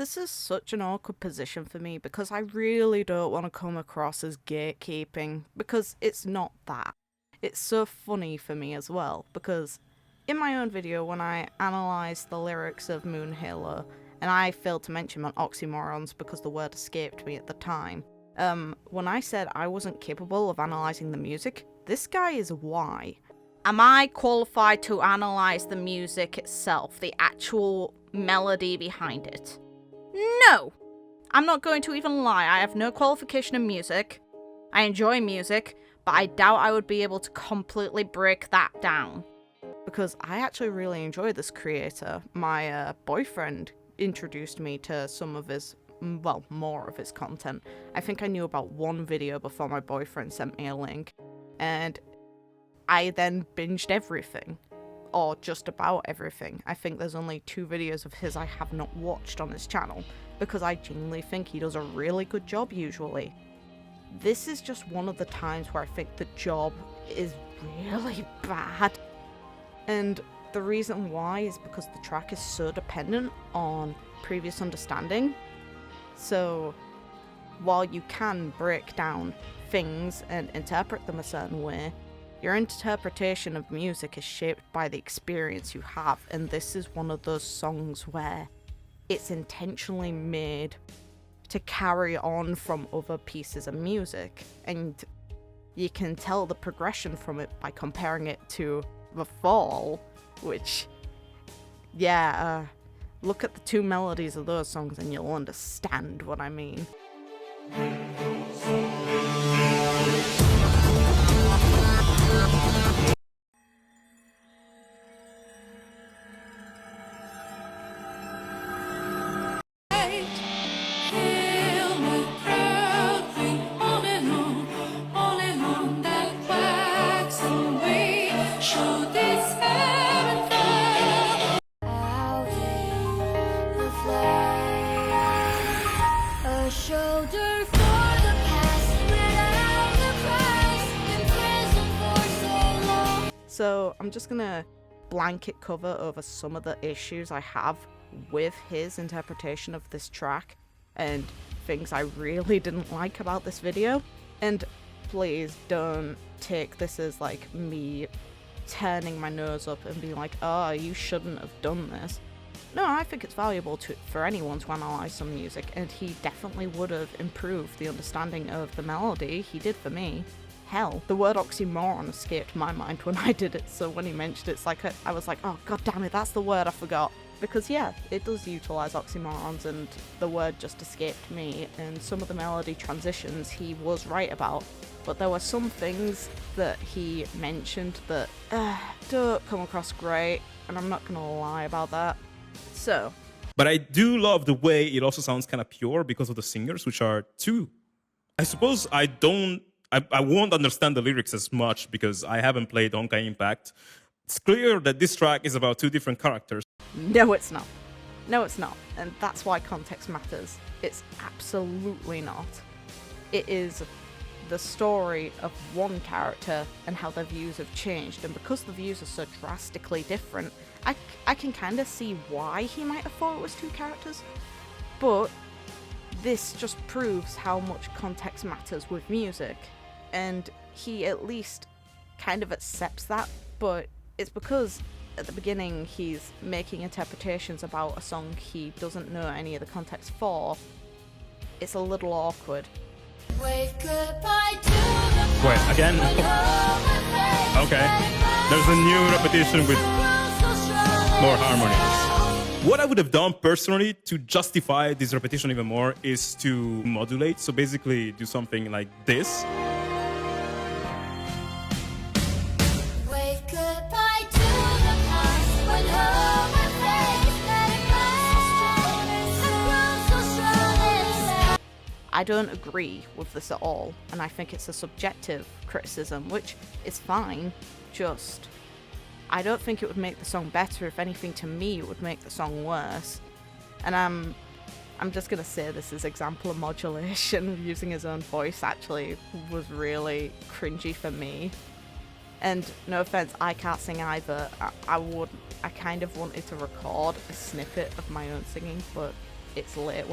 This is such an awkward position for me because I really don't want to come across as gatekeeping, because it's not that. It's so funny for me as well, because in my own video when I analysed the lyrics of MiHoYo, and I failed to mention on oxymorons because the word escaped me at the time, when I said I wasn't capable of analysing the music, this guy is why. Am I qualified to analyse the music itself, the actual melody behind it? No! I'm not going to even lie, I have no qualification in music. I enjoy music, but I doubt I would be able to completely break that down. Because I actually really enjoy this creator. My boyfriend introduced me to some of his, well, more of his content. I think I knew about one video before my boyfriend sent me a link. And I then binged everything. Or just about everything. I think there's only 2 videos of his I have not watched on his channel, because I genuinely think he does a really good job usually. This is just one of the times where I think the job is really bad. And the reason why is because the track is so dependent on previous understanding. So while you can break down things and interpret them a certain way, your interpretation of music is shaped by the experience you have, and this is one of those songs where it's intentionally made to carry on from other pieces of music, and you can tell the progression from it by comparing it to The Fall, which, yeah, look at the 2 melodies of those songs and you'll understand what I mean. So I'm just gonna blanket cover over some of the issues I have with his interpretation of this track and things I really didn't like about this video. And please don't take this as like me turning my nose up and being like, oh, you shouldn't have done this. No, I think it's valuable for anyone to analyse some music, and he definitely would have improved the understanding of the melody. He did for me. Hell, the word oxymoron escaped my mind when I did it, so when he mentioned it, it's like I was like, oh god damn it, that's the word I forgot. Because yeah, it does utilise oxymorons, and the word just escaped me, and some of the melody transitions he was right about. But there were some things that he mentioned that don't come across great, and I'm not gonna lie about that. So. But I do love the way it also sounds kind of pure because of the singers, which are 2. I suppose I won't understand the lyrics as much because I haven't played Honkai Impact. It's clear that this track is about 2 different characters. No, it's not. No, it's not. And that's why context matters. It's absolutely not. It is the story of one character and how their views have changed. And because the views are so drastically different, I can kind of see why he might have thought it was 2 characters. But this just proves how much context matters with music. And he at least kind of accepts that, but it's because at the beginning he's making interpretations about a song he doesn't know any of the context for. It's a little awkward. Wait, again? Okay. There's a new repetition with more harmonies. What I would have done personally to justify this repetition even more is to modulate. So basically do something like this. I don't agree with this at all, and I think it's a subjective criticism, which is fine, just I don't think it would make the song better. If anything, to me, it would make the song worse. And I'm just gonna say this as example of modulation using his own voice actually was really cringy for me. And no offense, I can't sing either. I kind of wanted to record a snippet of my own singing, but it's late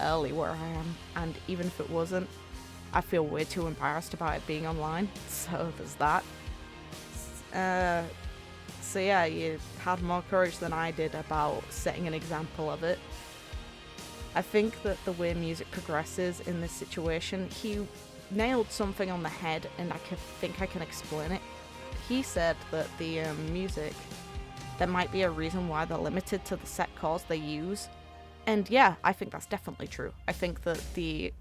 early where I am, and even if it wasn't, I feel way too embarrassed about it being online, so there's that. So yeah, you had more courage than I did about setting an example of it. I think that the way music progresses in this situation, he nailed something on the head, and I think I can explain it. He said that the music, there might be a reason why they're limited to the set chords they use. And yeah, I think that's definitely true. I think that the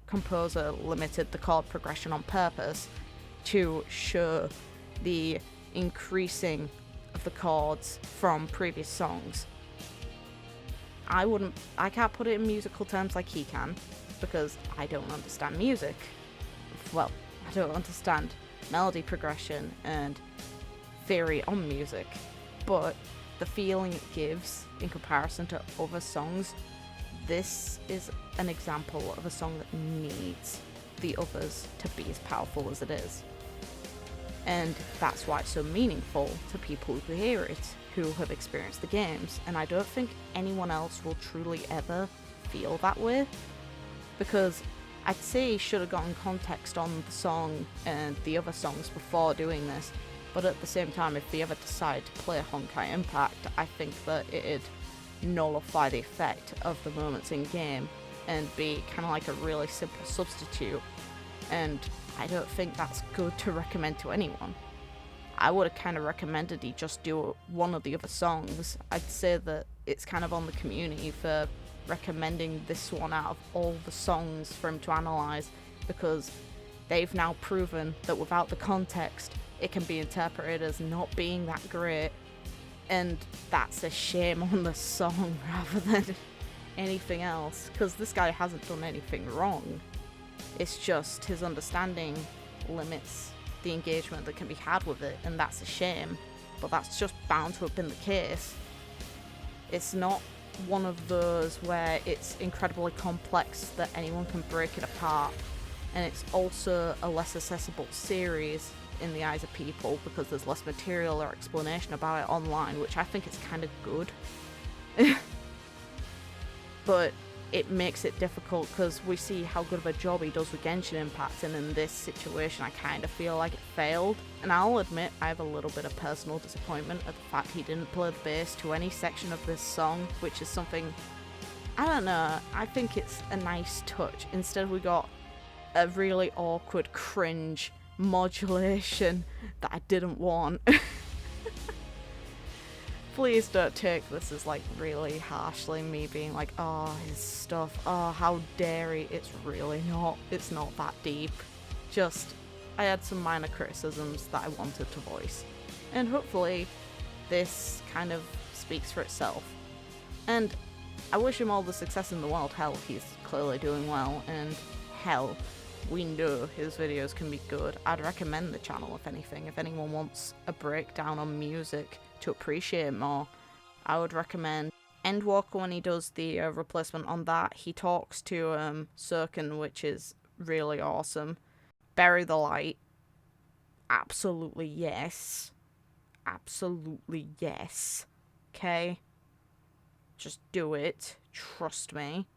composer limited the chord progression on purpose to show the increasing of the chords from previous songs. I can't put it in musical terms like he can, because I don't understand music. Well, I don't understand melody progression and theory on music, but the feeling it gives in comparison to other songs, this is an example of a song that needs the others to be as powerful as it is. And that's why it's so meaningful to people who hear it, who have experienced the games, and I don't think anyone else will truly ever feel that way, because I'd say he should have gotten context on the song and the other songs before doing this, but at the same time, if he ever decided to play Honkai Impact, I think that it'd nullify the effect of the moments in game and be kind of like a really simple substitute, and I don't think that's good to recommend to anyone. I would have kind of recommended he just do one of the other songs. I'd say that it's kind of on the community for recommending this one out of all the songs for him to analyze, because they've now proven that without the context, it can be interpreted as not being that great, and that's a shame on the song rather than anything else, because this guy hasn't done anything wrong. It's just his understanding limits the engagement that can be had with it, and that's a shame, but that's just bound to have been the case. It's not one of those where it's incredibly complex that anyone can break it apart, and it's also a less accessible series in the eyes of people because there's less material or explanation about it online, which I think is kind of good. But it makes it difficult because we see how good of a job he does with Genshin Impact, and in this situation I kind of feel like it failed. And I'll admit I have a little bit of personal disappointment at the fact he didn't play the bass to any section of this song, which is something, I don't know, I think it's a nice touch. Instead we got a really awkward cringe modulation that I didn't want. Please don't take this as like really harshly me being like, oh, his stuff, oh, how dare he. It's really not. It's not that deep. Just, I had some minor criticisms that I wanted to voice. And hopefully this kind of speaks for itself. And I wish him all the success in the world. Hell, he's clearly doing well, and hell, we know his videos can be good. I'd recommend the channel if anything. If anyone wants a breakdown on music to appreciate more, I would recommend Endwalker when he does the replacement on that. He talks to Sirkin, which is really awesome. Bury the Light, absolutely yes. Absolutely yes. Okay? Just do it. Trust me.